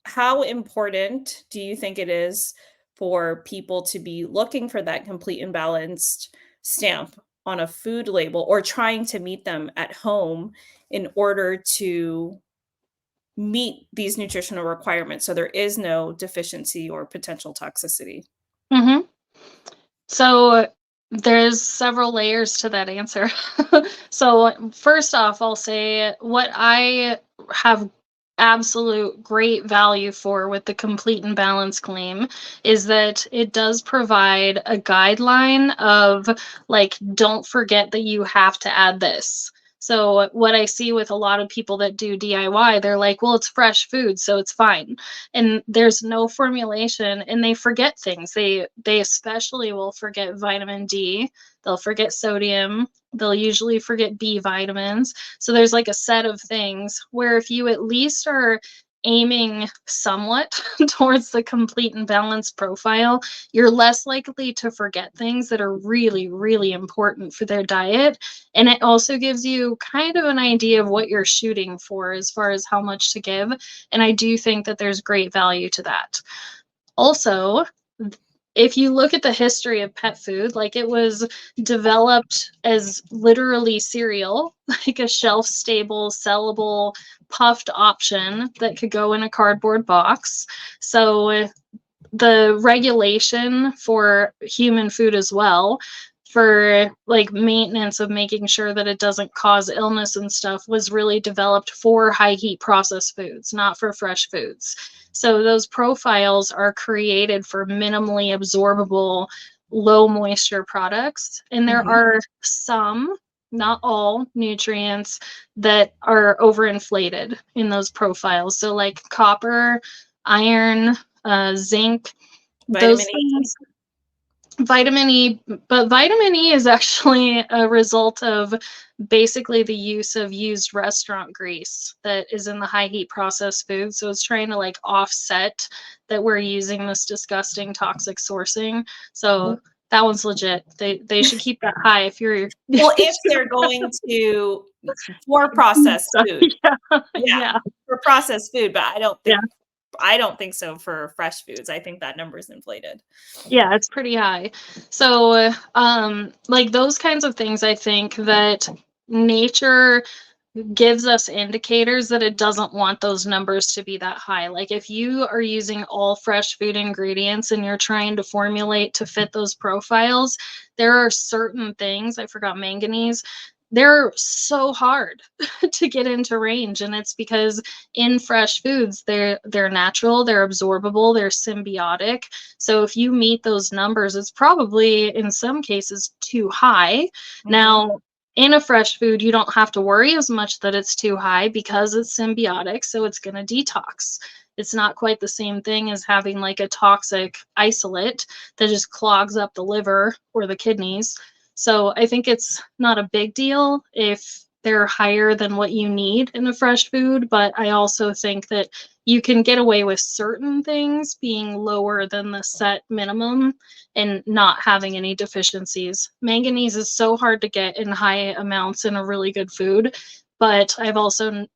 how important do you think it is for people to be looking for that complete and balanced stamp on a food label, or trying to meet them at home in order to meet these nutritional requirements so there is no deficiency or potential toxicity? mhm. So, there's several layers to that answer. So, first off, I'll say what I have absolute great value for with the complete and balanced claim is that it does provide a guideline of, like, don't forget that you have to add this. So what I see with a lot of people that do DIY, they're like, well, it's fresh food, so it's fine, and there's no formulation, and they forget things. They especially will forget vitamin D, they'll forget sodium, they'll usually forget B vitamins. So there's like a set of things where if you at least are aiming somewhat towards the complete and balanced profile, you're less likely to forget things that are really, really important for their diet. And it also gives you kind of an idea of what you're shooting for as far as how much to give. And I do think that there's great value to that. Also, if you look at the history of pet food, like it was developed as literally cereal, like a shelf stable, sellable, puffed option that could go in a cardboard box. So the regulation for human food as well, for like maintenance of making sure that it doesn't cause illness and stuff, was really developed for high heat processed foods, not for fresh foods. So those profiles are created for minimally absorbable, low moisture products. And there are some, not all, nutrients that are overinflated in those profiles. So like copper, iron, zinc, Vitamin those E. things. Vitamin E, but vitamin E is actually a result of basically the use of used restaurant grease that is in the high heat processed food. So it's trying to like offset that we're using this disgusting toxic sourcing. So that one's legit. They should keep that high if you're Well, if they're going to for processed food. yeah, Yeah, for processed food, but yeah. I don't think so for fresh foods. I think that number is inflated. Yeah, it's pretty high. So, like those kinds of things, I think that nature gives us indicators that it doesn't want those numbers to be that high. Like if you are using all fresh food ingredients and you're trying to formulate to fit those profiles, there are certain things, I forgot manganese, they're so hard to get into range, and it's because in fresh foods they're natural, they're absorbable, they're symbiotic. So if you meet those numbers, it's probably in some cases too high. Now in a fresh food, you don't have to worry as much that it's too high because it's symbiotic, so it's going to detox. It's not quite the same thing as having like a toxic isolate that just clogs up the liver or the kidneys. So I think it's not a big deal if they're higher than what you need in a fresh food, but I also think that you can get away with certain things being lower than the set minimum and not having any deficiencies. Manganese is so hard to get in high amounts in a really good food, but I've also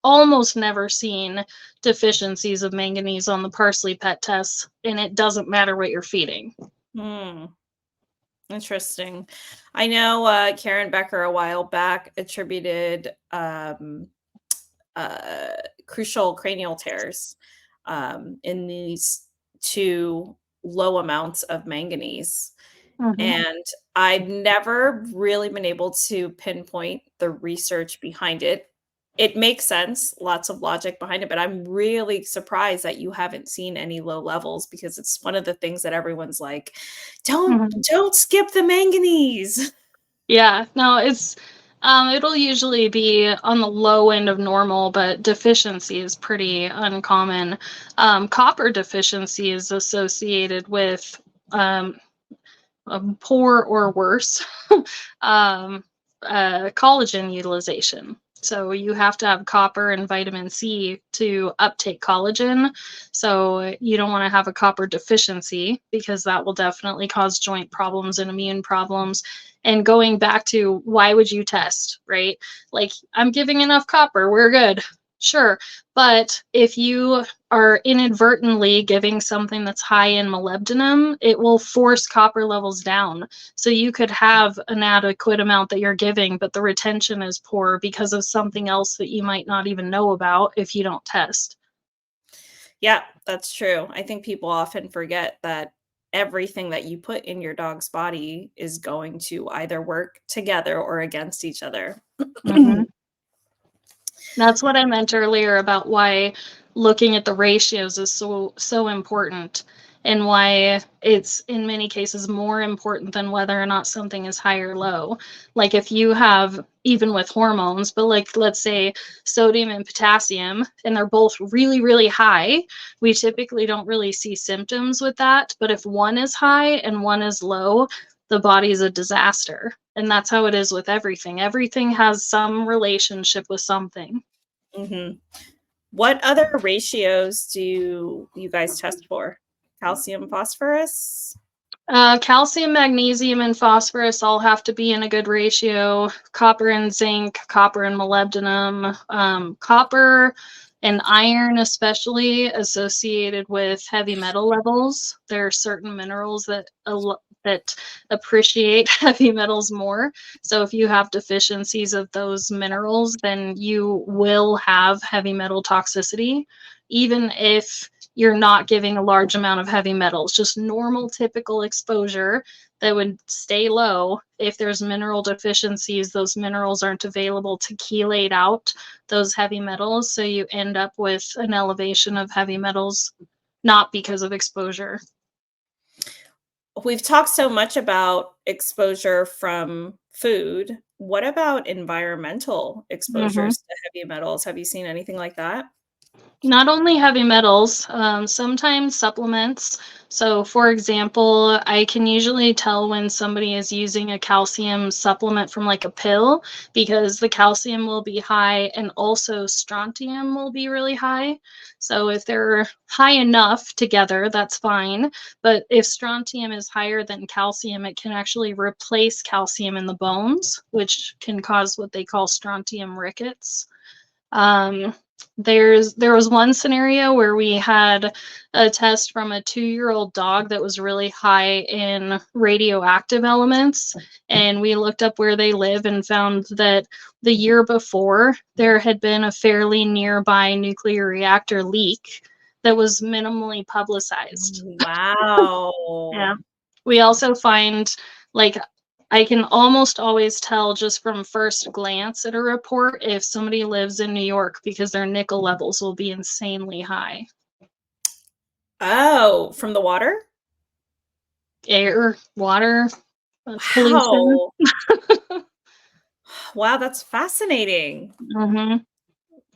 almost never seen deficiencies of manganese on the Parsley Pet tests, and it doesn't matter what you're feeding. Interesting. I know Karen Becker a while back attributed crucial cranial tears in these to low amounts of manganese. And I've never really been able to pinpoint the research behind it. It makes sense, lots of logic behind it, but I'm really surprised that you haven't seen any low levels, because it's one of the things that everyone's like, don't skip the manganese. Yeah, no, it's it'll usually be on the low end of normal, but deficiency is pretty uncommon. Copper deficiency is associated with poor or worse collagen utilization. So you have to have copper and vitamin C to uptake collagen. So you don't want to have a copper deficiency, because that will definitely cause joint problems and immune problems. And going back to why would you test, right? Like, I'm giving enough copper, we're good. Sure. But if you are inadvertently giving something that's high in molybdenum, it will force copper levels down. So you could have an adequate amount that you're giving, but the retention is poor because of something else that you might not even know about if you don't test. Yeah, that's true. I think people often forget that everything that you put in your dog's body is going to either work together or against each other. That's what I meant earlier about why looking at the ratios is so important, and why it's in many cases more important than whether or not something is high or low. Like if you have, even with hormones, but like let's say sodium and potassium, and they're both really, really high, we typically don't really see symptoms with that. But if one is high and one is low, the body is a disaster. And that's how it is with everything. Everything has some relationship with something. What other ratios do you guys test for? Calcium, phosphorus? Calcium, magnesium, and phosphorus all have to be in a good ratio. Copper and zinc, copper and molybdenum. Copper And iron, especially associated with heavy metal levels. There are certain minerals that appreciate heavy metals more. So if you have deficiencies of those minerals, then you will have heavy metal toxicity, even if you're not giving a large amount of heavy metals. Just normal, typical exposure that would stay low. If there's mineral deficiencies, those minerals aren't available to chelate out those heavy metals. So you end up with an elevation of heavy metals, not because of exposure. We've talked so much about exposure from food. What about environmental Mhm. exposures to heavy metals? Have you seen anything like that? Not only heavy metals, sometimes supplements. So, for example, I can usually tell when somebody is using a calcium supplement from like a pill because the calcium will be high and also strontium will be really high. So, if they're high enough together, that's fine. But if strontium is higher than calcium, it can actually replace calcium in the bones, which can cause what they call strontium rickets. Um, there was one scenario where we had a test from a 2-year-old dog that was really high in radioactive elements, and we looked up where they live and found that the year before there had been a fairly nearby nuclear reactor leak that was minimally publicized. Yeah. Wow. We also find, like, I can almost always tell just from first glance at a report if somebody lives in New York because their nickel levels will be insanely high. Oh, from the water? Air, water, pollution. Wow. Wow, that's fascinating. Mhm.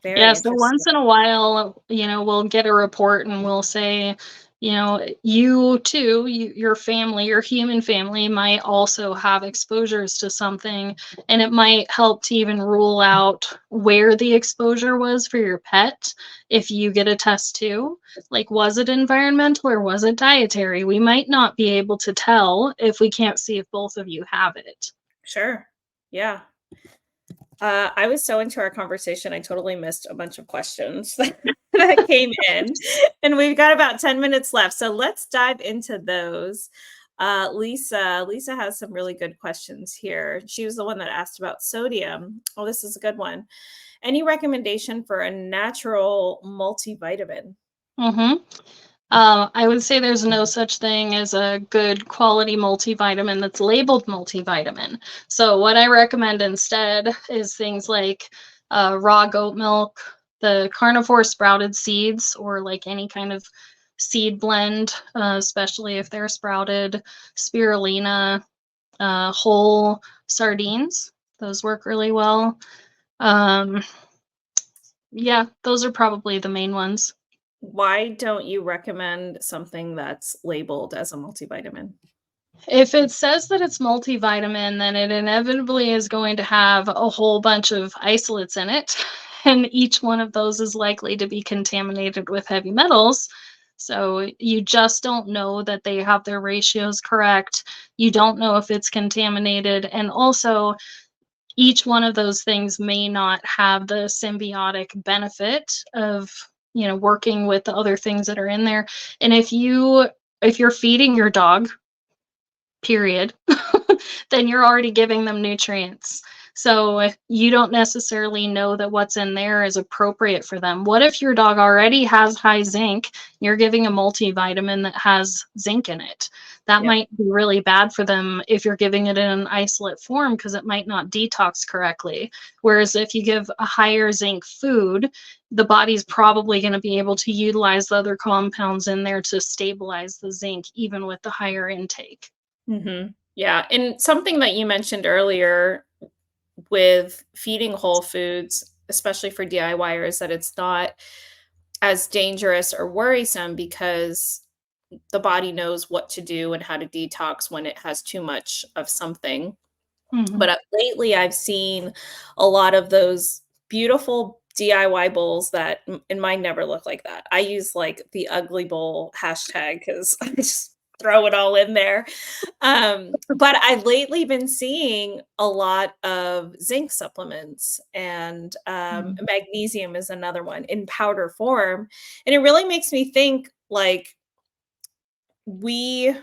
Very Yeah, so interesting. once in a while, we'll get a report and we'll say, you too, your family, your human family might also have exposures to something, and it might help to even rule out where the exposure was for your pet if you get a test too. Like, was it environmental or was it dietary? We might not be able to tell if we can't see if both of you have it. Sure. Yeah. I was so into our conversation, I totally missed a bunch of questions that came in, and we've got about 10 minutes left. So let's dive into those. Lisa has some really good questions here. She was the one that asked about sodium. Oh, this is a good one. Any recommendation for a natural multivitamin? Mhm. I would say there's no such thing as a good quality multivitamin that's labeled multivitamin. So, what I recommend instead is things like raw goat milk, the carnivore sprouted seeds, or like any kind of seed blend, especially if they're sprouted, spirulina, whole sardines. Those work really well. Um, yeah, those are probably the main ones. Why don't you recommend something that's labeled as a multivitamin? If it says that it's multivitamin, then it inevitably is going to have a whole bunch of isolates in it, and each one of those is likely to be contaminated with heavy metals. So you just don't know that they have their ratios correct. You don't know if it's contaminated, and also each one of those things may not have the symbiotic benefit of, working with the other things that are in there. And if you're feeding your dog, period, then you're already giving them nutrients. So you don't necessarily know that what's in there is appropriate for them. What if your dog already has high zinc? You're giving a multivitamin that has zinc in it. That Yep. might be really bad for them if you're giving it in an isolate form because it might not detox correctly. Whereas if you give a higher zinc food, the body's probably going to be able to utilize the other compounds in there to stabilize the zinc, even with the higher intake. Yeah, and something that you mentioned earlier with feeding whole foods, especially for DIYers, that it's not as dangerous or worrisome because the body knows what to do and how to detox when it has too much of something. Mhm. But lately, I've seen a lot of those beautiful DIY bowls that, and mine never look like that. I use like the ugly bowl hashtag because I just throw it all in there. But I've lately been seeing a lot of zinc supplements, and Mm. magnesium is another one in powder form. And it really makes me think like we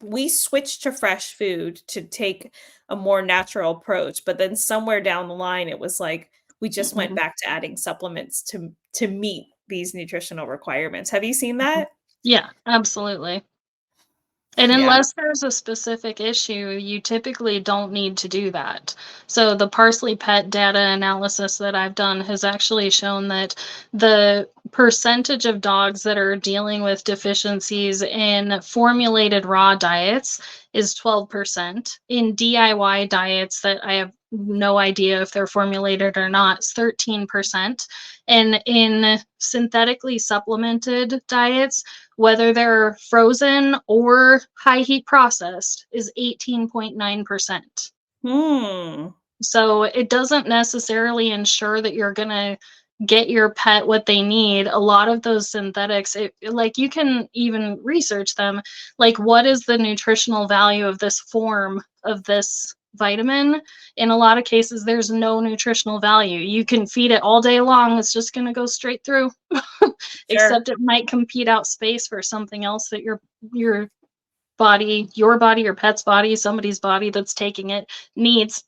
we switched to fresh food to take a more natural approach, but then somewhere down the line it was like we just went Mhm. back to adding supplements to meet these nutritional requirements. Have you seen Mhm. that? Yeah, absolutely. And Yeah. unless there's a specific issue, you typically don't need to do that. So the Parsley Pet data analysis that I've done has actually shown that the percentage of dogs that are dealing with deficiencies in formulated raw diets is 12%. In DIY diets that I have no idea if they're formulated or not, it's 13%. And in synthetically supplemented diets, whether they're frozen or high heat processed, is 18.9%. Hmm. So it doesn't necessarily ensure that you're gonna get your pet what they need. A lot of those synthetics, like you can even research them, like what is the nutritional value of this form of this vitamin? In a lot of cases, there's no nutritional value. You can feed it all day long, it's just gonna go straight through. Sure. Except it might compete out space for something else that your body, your body, your pet's body, somebody's body that's taking it needs.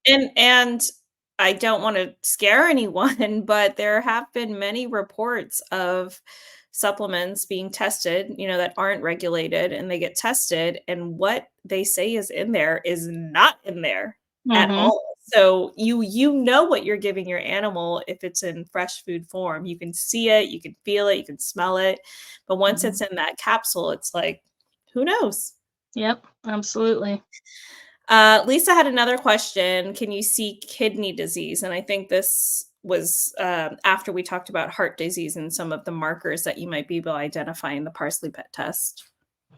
Yeah. And I don't wanna scare anyone, but there have been many reports of supplements being tested, that aren't regulated, and they get tested, and what they say is in there is not in there at Mhm. all. So you know what you're giving your animal if it's in fresh food form. You can see it, you can feel it, you can smell it, but once Mhm. it's in that capsule, it's like, who knows? Yep, absolutely. Lisa had another question. Can you see kidney disease? And I think this was after we talked about heart disease and some of the markers that you might be able to identify in the Parsley Pet test.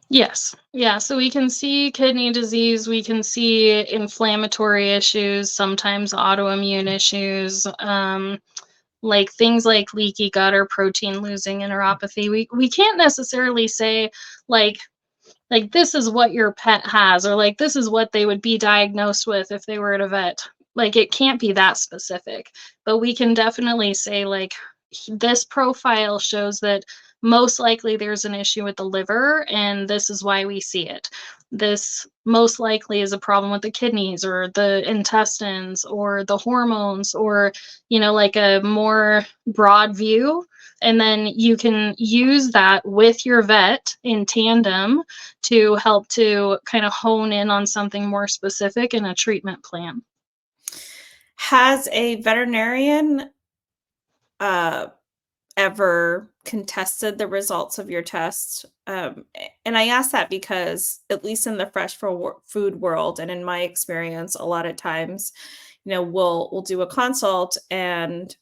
Yes. Yeah, so we can see kidney disease, we can see inflammatory issues, sometimes autoimmune issues, like things like leaky gut or protein losing enteropathy. We can't necessarily say like this is what your pet has, or like this is what they would be diagnosed with if they were at a vet. Like it can't be that specific, but we can definitely say like this profile shows that most likely there's an issue with the liver and this is why we see it. This most likely is a problem with the kidneys or the intestines or the hormones, or like a more broad view, and then you can use that with your vet in tandem to help to kind of hone in on something more specific in a treatment plan. Has a veterinarian uh, ever contested the results of your test? And I ask that because, at least in the food world, and in my experience, a lot of times, we'll do a consult, and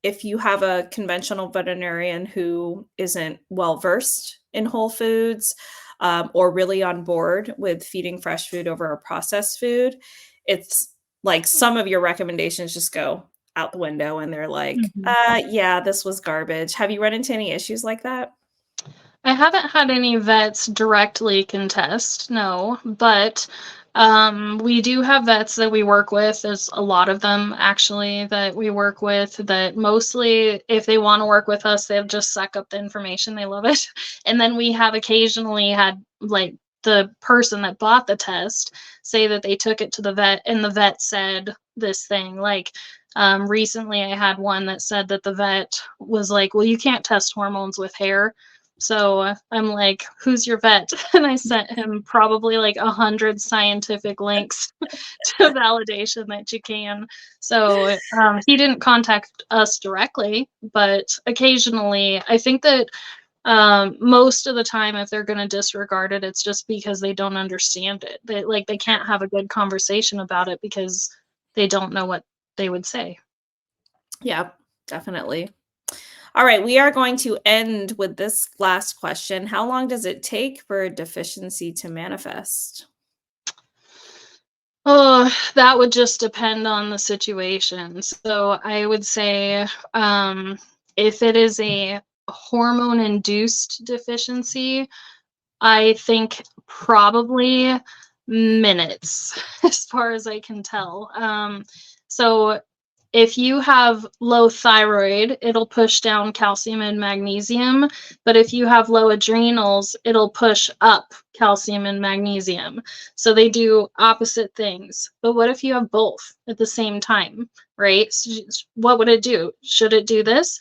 if you have a conventional veterinarian who isn't well versed in whole foods, or really on board with feeding fresh food over a processed food, it's like some of your recommendations just go out the window and they're like, Mhm. yeah, this was garbage. Have you run into any issues like that? I haven't had any vets directly contest, no, but we do have vets that we work with. There's a lot of them actually that we work with that mostly, if they want to work with us, they'll just suck up the information. They love it. And then we have occasionally had like the person that bought the test say that they took it to the vet and the vet said this thing. Like recently, I had one that said that the vet was like, well, you can't test hormones with hair. So I'm like, who's your vet? And I sent him probably like 100 scientific links to validation that you can. So he didn't contact us directly, but occasionally, I think that most of the time, if they're going to disregard it, it's just because they don't understand it. They can't have a good conversation about it because they don't know what they would say. Yeah, definitely. All right, we are going to end with this last question. How long does it take for a deficiency to manifest? Oh, that would just depend on the situation. So I would say, if it is a hormone-induced deficiency, I think probably minutes, as far as I can tell. So if you have low thyroid, it'll push down calcium and magnesium. But if you have low adrenals, it'll push up calcium and magnesium. So they do opposite things. But what if you have both at the same time, right? So what would it do? Should it do this?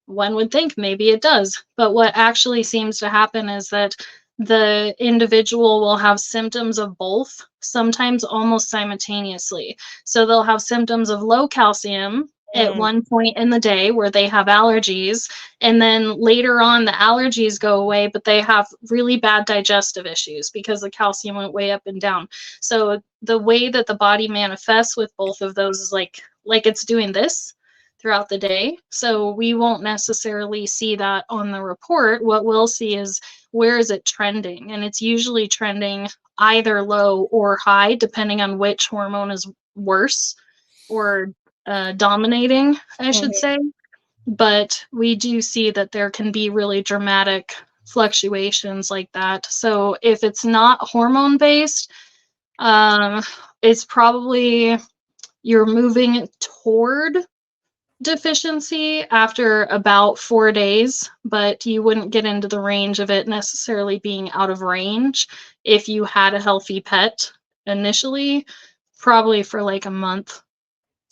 One would think maybe it does. But what actually seems to happen is that the individual will have symptoms of both, sometimes almost simultaneously. So they'll have symptoms of low calcium at one point in the day where they have allergies, and then later on the allergies go away, but they have really bad digestive issues because the calcium went way up and down. So the way that the body manifests with both of those is like it's doing this throughout the day. So we won't necessarily see that on the report. What we'll see is where is it trending? And it's usually trending either low or high, depending on which hormone is worse or dominating, I should say. But we do see that there can be really dramatic fluctuations like that. So if it's not hormone based, it's probably you're moving toward deficiency after about 4 days, but you wouldn't get into the range of it necessarily being out of range if you had a healthy pet initially, probably for like a month.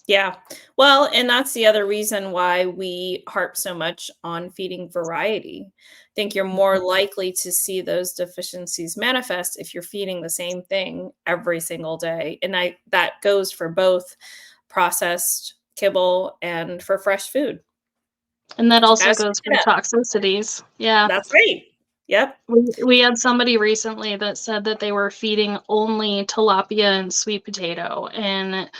Yeah. Well, and that's the other reason why we harp so much on feeding variety. I think you're more likely to see those deficiencies manifest if you're feeding the same thing every single day. And that goes for both processed kibble and for fresh food. And that also As goes for yeah, toxicities. Yeah. that's right. Yep. We had somebody recently that said that they were feeding only tilapia and sweet potato, and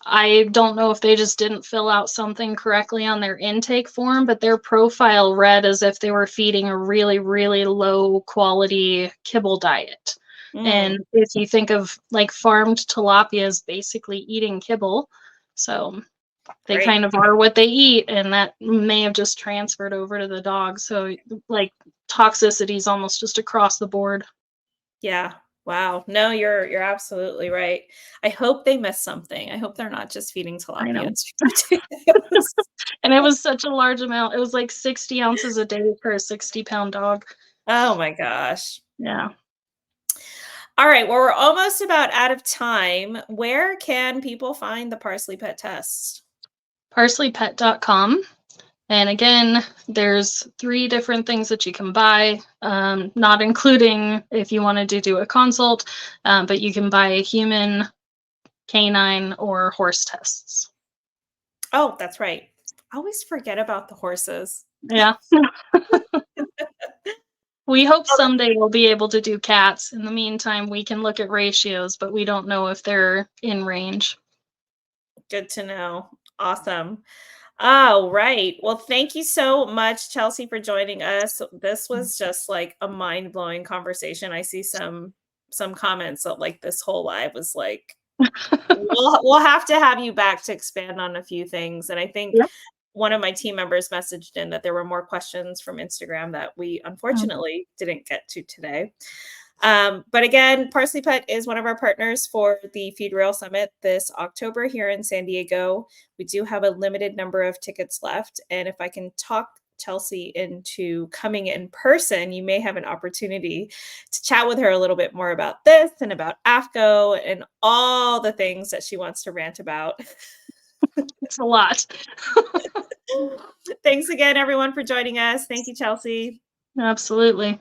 I don't know if they just didn't fill out something correctly on their intake form, but their profile read as if they were feeding a really, really low quality kibble diet. Mm, And if you think of like farmed tilapia as basically eating kibble, so they right. kind of are what they eat, and that may have just transferred over to the dog. So like toxicity is almost just across the board. Yeah. Wow. No, you're absolutely right. I hope they missed something. I hope they're not just feeding I tilapia know. and sweet potatoes. And it was such a large amount. It was like 60 ounces a day for a 60-pound dog. Oh my gosh. Yeah. All right. Well, we're almost about out of time. Where can people find the Parsley Pet test? ParsleyPet.com. And again, there's 3 different things that you can buy, not including if you wanted to do a consult, but you can buy human, canine, or horse tests. Oh, that's right. I always forget about the horses. Yeah. We hope someday we'll be able to do cats. In the meantime, we can look at ratios, but we don't know if they're in range. Good to know. Awesome. Oh, right. Well, thank you so much, Chelsea, for joining us. This was just like a mind-blowing conversation. I see some comments that like this whole live was like we'll have to have you back to expand on a few things. And I think Yep. one of my team members messaged in that there were more questions from Instagram that we unfortunately didn't get to today. But again, Parsley Pet is one of our partners for the Feed Rail Summit this October here in San Diego. We do have a limited number of tickets left. And if I can talk Chelsea into coming in person, you may have an opportunity to chat with her a little bit more about this and about AFCO and all the things that she wants to rant about. It's a lot. Thanks again, everyone, for joining us. Thank you, Chelsea. Absolutely.